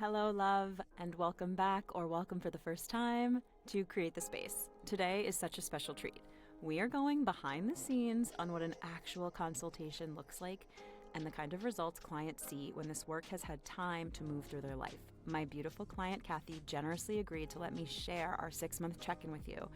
Hello, love, and welcome back, or welcome for the first time, to Create the Space. Today is such a special treat. We are going behind the scenes on what an actual consultation looks like and the kind of results clients see when this work has had time to move through their life. My beautiful client, Kathy, generously agreed to let me share our 6-month check in with you.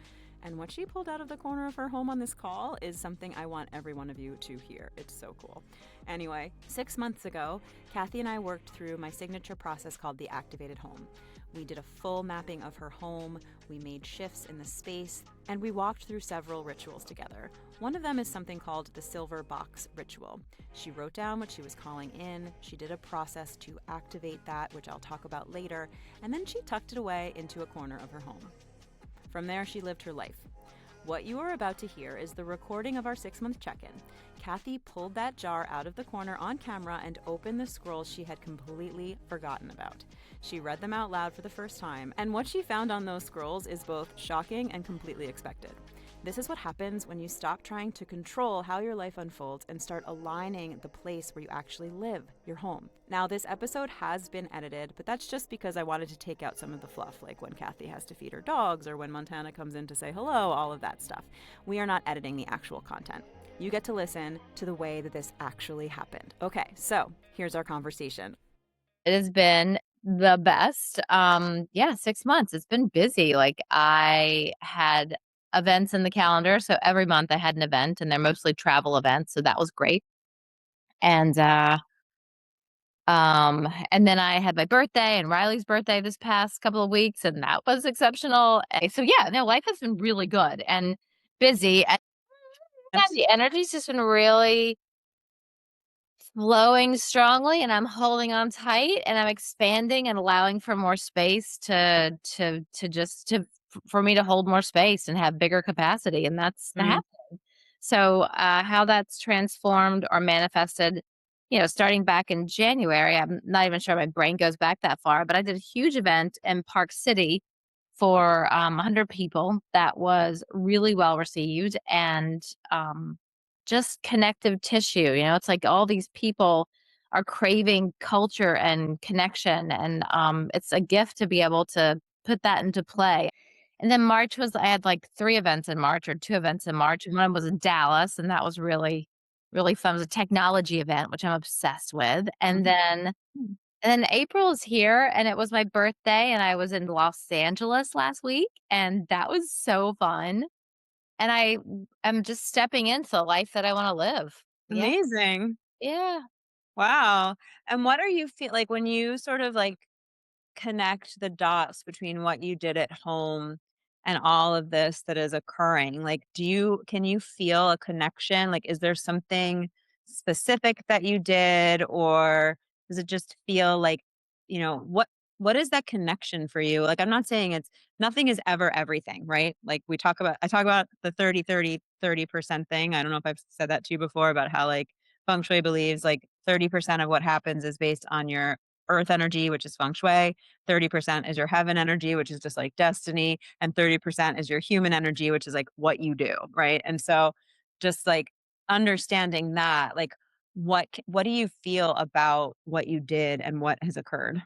And what she pulled out of the corner of her home on this call is something I want every one of you to hear. It's so cool. Anyway, 6 months ago, Kathy and I worked through my signature process called the Activated Home. We did a full mapping of her home, we made shifts in the space, and we walked through several rituals together. One of them is something called the Silver Box Ritual. She wrote down what she was calling in, she did a process to activate that, which I'll talk about later, and then she tucked it away into a corner of her home. From there, she lived her life. What you are about to hear is the recording of our 6-month check in. Kathy pulled that jar out of the corner on camera and opened the scrolls she had completely forgotten about. She read them out loud for the first time, and what she found on those scrolls is both shocking and completely expected. This is what happens when you stop trying to control how your life unfolds and start aligning the place where you actually live, your home. Now, this episode has been edited, but that's just because I wanted to take out some of the fluff, like when Kathy has to feed her dogs or when Montana comes in to say hello, all of that stuff. We are not editing the actual content. You get to listen to the way that this actually happened. Okay, so here's our conversation. It has been the best. 6 months. It's been busy. Like I had events in the calendar, so every month I had an event and they're mostly travel events, so that was great. And and then I had my birthday and Riley's birthday this past couple of weeks and that was exceptional. So yeah, no, life has been really good and busy and yeah, the energy's just been really flowing strongly and I'm holding on tight and I'm expanding and allowing for more space for me to hold more space and have bigger capacity and that's the Mm. happening. So how that's transformed or manifested, starting back in January, I'm not even sure my brain goes back that far, but I did a huge event in Park City for 100 people that was really well received and just connective tissue. It's like all these people are craving culture and connection, and it's a gift to be able to put that into play. And then I had like 3 events in March or 2 events in March, and one was in Dallas, and that was really, really fun. It was a technology event, which I'm obsessed with. And then April is here, and it was my birthday, and I was in Los Angeles last week, and that was so fun. And I am just stepping into the life that I wanna live. Yeah, Amazing. yeah. Wow. And what are you feel like when you sort of like connect the dots between what you did at home and all of this that is occurring? Like, can you feel a connection? Like, is there something specific that you did, or does it just feel like, what is that connection for you? Like, I'm not saying it's nothing is ever everything, right? Like I talk about the 30% thing. I don't know if I've said that to you before about how like feng shui believes like 30% of what happens is based on your earth energy, which is feng shui. 30% is your heaven energy, which is just like destiny, and 30% is your human energy, which is like what you do, right? And so just like understanding that, like what do you feel about what you did and what has occurred?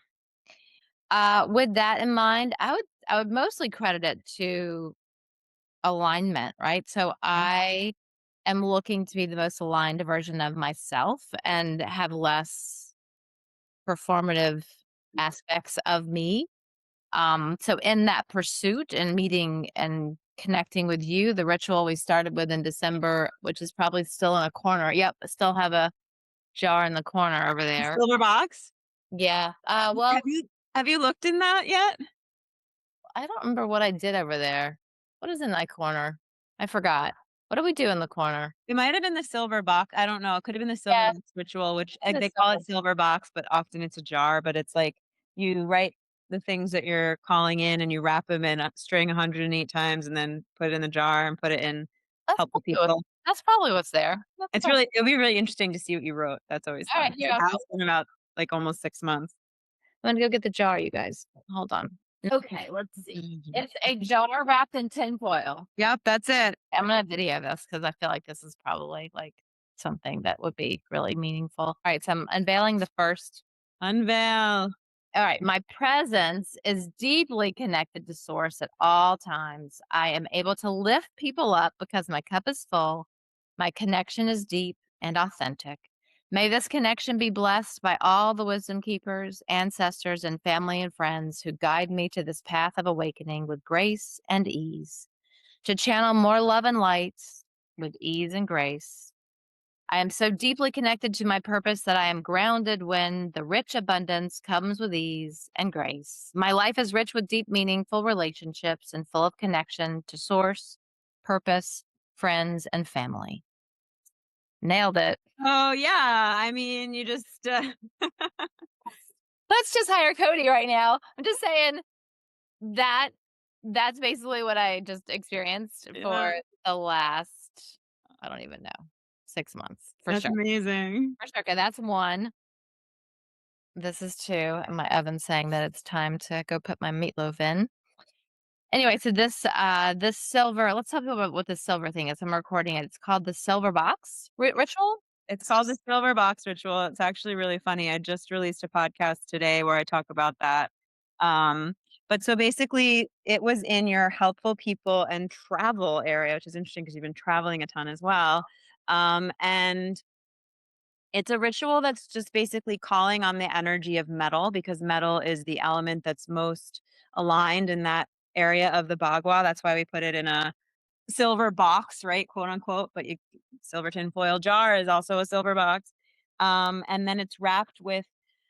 With that in mind, I would mostly credit it to alignment, right? So Mhm. I am looking to be the most aligned version of myself and have less performative aspects of me. So in that pursuit and meeting and connecting with you, the ritual we started with in December, which is probably still in a corner. Yep, I still have a jar in the corner over The there. silver box? Yeah. Have Well, you looked in that yet? I don't remember what I did over there. What is in that corner? I forgot. What do we do in the corner? It might have been the silver box. I don't know. It could have been the silver Yeah, box ritual, which in the they call it silver. silver box, but often it's a jar. But it's like you write the things that you're calling in and you wrap them in a string 108 times and then put it in the jar and put it in That's helpful probably what, people. that's probably what's there. It'll be really interesting to see what you wrote. That's always All fun right, because here it I'll has go. been about like almost 6 months. I'm gonna go get the jar, you guys. Hold on. Okay, let's see. It's a jar wrapped in tinfoil. Yep, that's it. I'm gonna video this because I feel like this is probably like something that would be really meaningful. All right, so I'm unveiling the first Unveil. All right. My presence is deeply connected to source at all times. I am able to lift people up because my cup is full. My connection is deep and authentic. May this connection be blessed by all the wisdom keepers, ancestors, and family and friends who guide me to this path of awakening with grace and ease, to channel more love and light with ease and grace. I am so deeply connected to my purpose that I am grounded when the rich abundance comes with ease and grace. My life is rich with deep, meaningful relationships and full of connection to source, purpose, friends, and family. Nailed it. Oh yeah, I mean, you just Let's just hire Cody right now. I'm just saying that that's basically what I just experienced yeah, for the last, I don't even know, 6 months for that's sure. amazing. For sure. Okay, that's one. This is two, and my oven's saying that it's time to go put my meatloaf in. Anyway, so this silver, let's talk about what this silver thing is. I'm recording it. It's called the silver box ritual. It's called the Silver Box Ritual. It's actually really funny. I just released a podcast today where I talk about that. Um, but so basically, it was in your helpful people and travel area, which is interesting because you've been traveling a ton as well. And it's a ritual that's just basically calling on the energy of metal because metal is the element that's most aligned in that area of the Bagua. That's why we put it in a silver box, right, quote unquote, but you silver tinfoil jar is also a silver box. And then it's wrapped with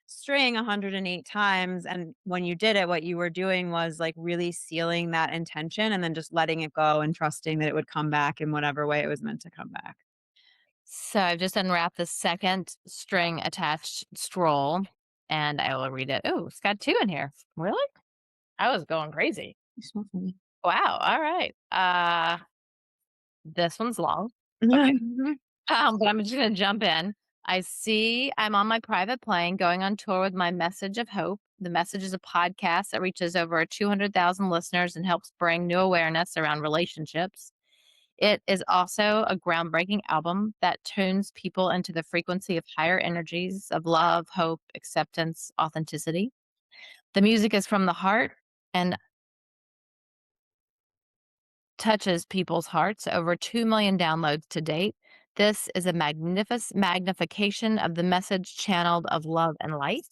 string 108 times. And when you did it, what you were doing was like really sealing that intention and then just letting it go and trusting that it would come back in whatever way it was meant to come back. So I've just unwrapped the second string attached scroll, and I will read it. Oh, it's got two in here. Really? I was going crazy. You smell funny. Wow. All right. This one's long. Okay. Mhm. But I'm just gonna jump in. I see I'm on my private plane going on tour with my message of hope. The message is a podcast that reaches over 200,000 listeners and helps bring new awareness around relationships. It is also a groundbreaking album that tunes people into the frequency of higher energies of love, hope, acceptance, authenticity. The music is from the heart and touches people's hearts, over 2 million downloads to date. This is a magnificent magnification of the message channeled of love and light.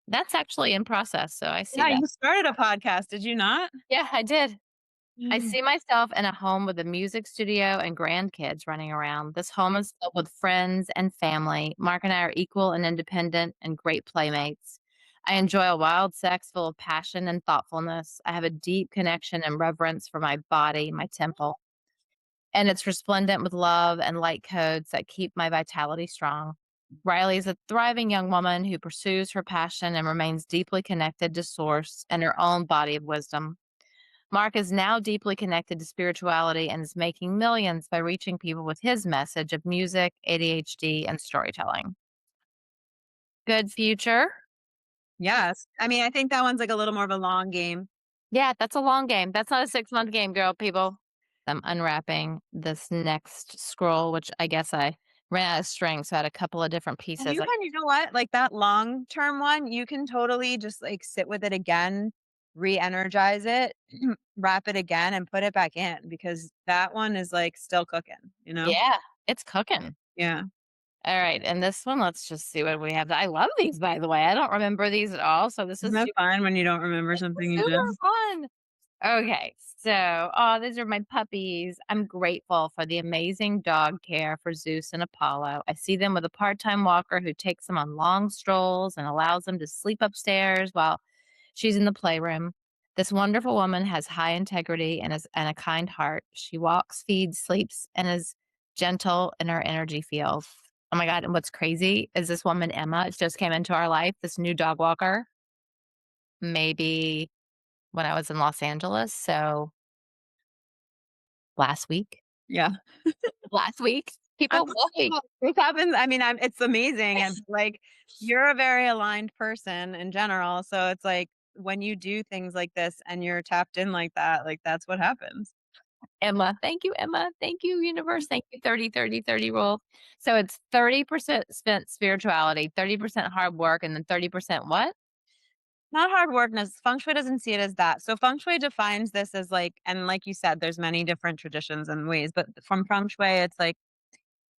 That's actually in process, so I see Yeah, that. you started a podcast, did you not? Yeah, I did. I Mm. see myself in a home with a music studio and grandkids running around. This home is filled with friends and family. Mark and I are equal and independent and great playmates. I enjoy a wild sex full of passion and thoughtfulness. I have a deep connection and reverence for my body, my temple, and it's resplendent with love and light codes that keep my vitality strong. Riley is a thriving young woman who pursues her passion and remains deeply connected to Source and her own body of wisdom. Mark is now deeply connected to spirituality and is making millions by reaching people with his message of music, ADHD, and storytelling. Good future. Yes. I mean, I think that one's like a little more of a long game. Yeah, that's a long game. That's not a 6 month game, girl, people. I'm unwrapping this next scroll, which I guess I ran out of string. So I had a couple of different And pieces. you can, you know what? Like that long term one, you can totally just like sit with it again, re-energize it, wrap it again, and put it back in because that one is like still cooking, you know? Yeah, it's cooking. Yeah. All right. And this one, let's just see what we have. I love these, by the way. I don't remember these at all. So this Isn't is that fun when you don't remember something you super did? fun. Okay, so, oh, these are my puppies. I'm grateful for the amazing dog care for Zeus and Apollo. I see them with a part time walker who takes them on long strolls and allows them to sleep upstairs while she's in the playroom. This wonderful woman has high integrity and a kind heart. She walks, feeds, sleeps, and is gentle in her energy field. Oh my God. And what's crazy is this woman, Emma, just came into our life, this new dog walker, maybe when I was in Los Angeles. So last week. Yeah. Last week, I people love wait. how this happens. I mean, it's amazing. And like you're a very aligned person in general. So it's like when you do things like this and you're tapped in like that, like that's what happens. Emma, thank you, Emma. Thank you, universe. Thank you, 30, 30, 30 rule. So it's 30% spent spirituality, 30% hard work, and then 30% what? Not hard work. Feng Shui doesn't see it as that. So Feng Shui defines this as like, and like you said, there's many different traditions and ways, but from Feng Shui, it's like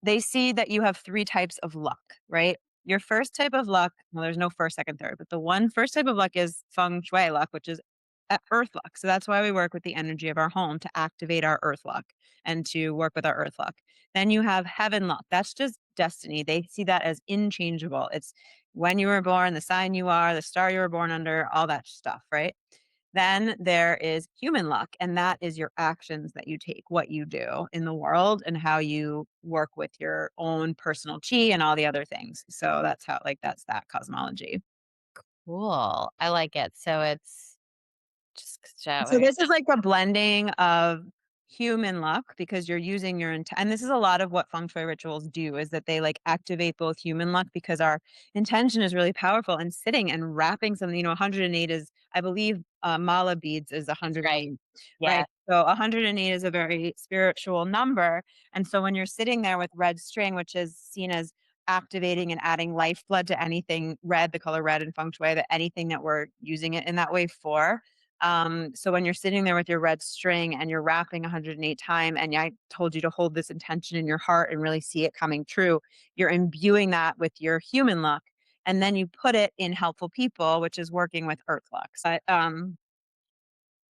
they see that you have 3 types of luck, right? Your first type of luck, well, there's no first, second, third, but the one first type of luck is feng shui luck, which is earth luck. So that's why we work with the energy of our home to activate our earth luck and to work with our earth luck. Then you have heaven luck. That's just destiny. They see that as inchangeable. It's when you were born, the sign you are, the star you were born under, all that stuff, right? Then there is human luck, and that is your actions that you take, what you do in the world and how you work with your own personal chi and all the other things. So that's how, like, that's that cosmology. Cool. I like it. So it's just So showing. this is like a blending of human luck because you're using your and this is a lot of what feng shui rituals do is that they like activate both human luck because our intention is really powerful and sitting and wrapping something, 108 is I believe mala beads is Right. 108, Yeah. right? So 108 is a very spiritual number, and so when you're sitting there with red string, which is seen as activating and adding lifeblood to anything red, the color red in feng shui, that anything that we're using it in that way for, so when you're sitting there with your red string and you're wrapping 108 time, and I told you to hold this intention in your heart and really see it coming true, you're imbuing that with your human luck. And then you put it in helpful people, which is working with earth luck. So,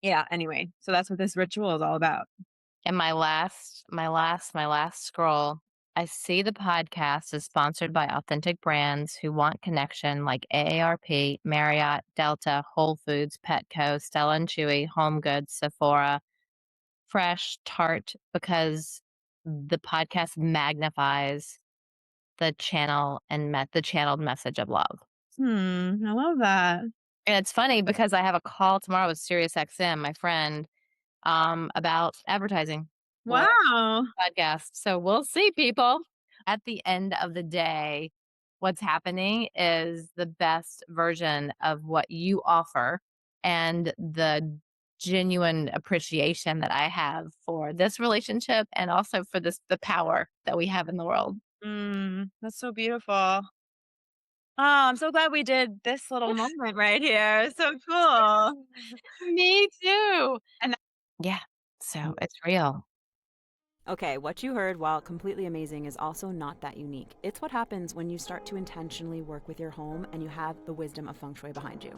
yeah, anyway, so that's what this ritual is all about. And my last scroll, I see the podcast is sponsored by authentic brands who want connection like AARP, Marriott, Delta, Whole Foods, Petco, Stella and Chewy, Home Goods, Sephora, Fresh, Tarte, because the podcast magnifies the channel and the channeled message of love. I love that. And it's funny because I have a call tomorrow with SiriusXM, my friend, about advertising for Wow. podcast. So we'll see, people. At the end of the day, what's happening is the best version of what you offer and the genuine appreciation that I have for this relationship and also for the power that we have in the world. That's so beautiful. Oh, I'm so glad we did this little moment right here. So cool. Me too. And Yeah. So it's real. okay, what you heard, while completely amazing, is also not that unique. It's what happens when you start to intentionally work with your home and you have the wisdom of feng shui behind you.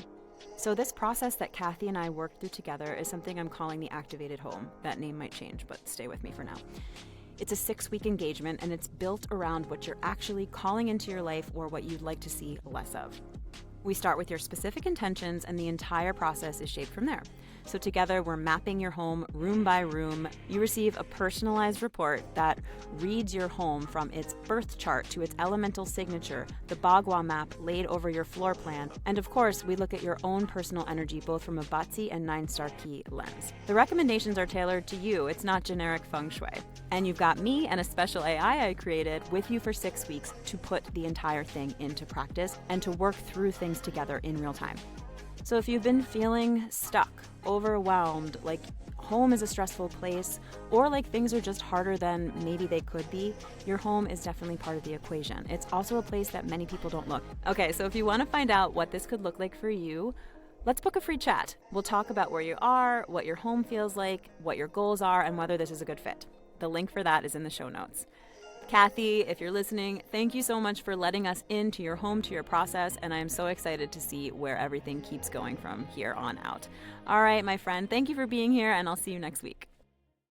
So, this process that Kathy and I worked through together is something I'm calling the activated home. That name might change, but stay with me for now. It's a 6-week engagement and it's built around what you're actually calling into your life or what you'd like to see less of. We start with your specific intentions, and the entire process is shaped from there. So together, we're mapping your home room by room. You receive a personalized report that reads your home from its birth chart to its elemental signature, the Bagua map laid over your floor plan, and of course, we look at your own personal energy both from a Batsi and 9-star key lens. The recommendations are tailored to you. It's not generic feng shui. And you've got me and a special AI I created with you for 6 weeks to put the entire thing into practice and to work through things together in real time. So if you've been feeling stuck, overwhelmed, like home is a stressful place, or like things are just harder than maybe they could be, your home is definitely part of the equation. It's also a place that many people don't look. Okay, so if you want to find out what this could look like for you, let's book a free chat. We'll talk about where you are, what your home feels like, what your goals are, and whether this is a good fit. The link for that is in the show notes. Kathy, if you're listening, thank you so much for letting us into your home, to your process, and I am so excited to see where everything keeps going from here on out. All right, my friend, thank you for being here, and I'll see you next week.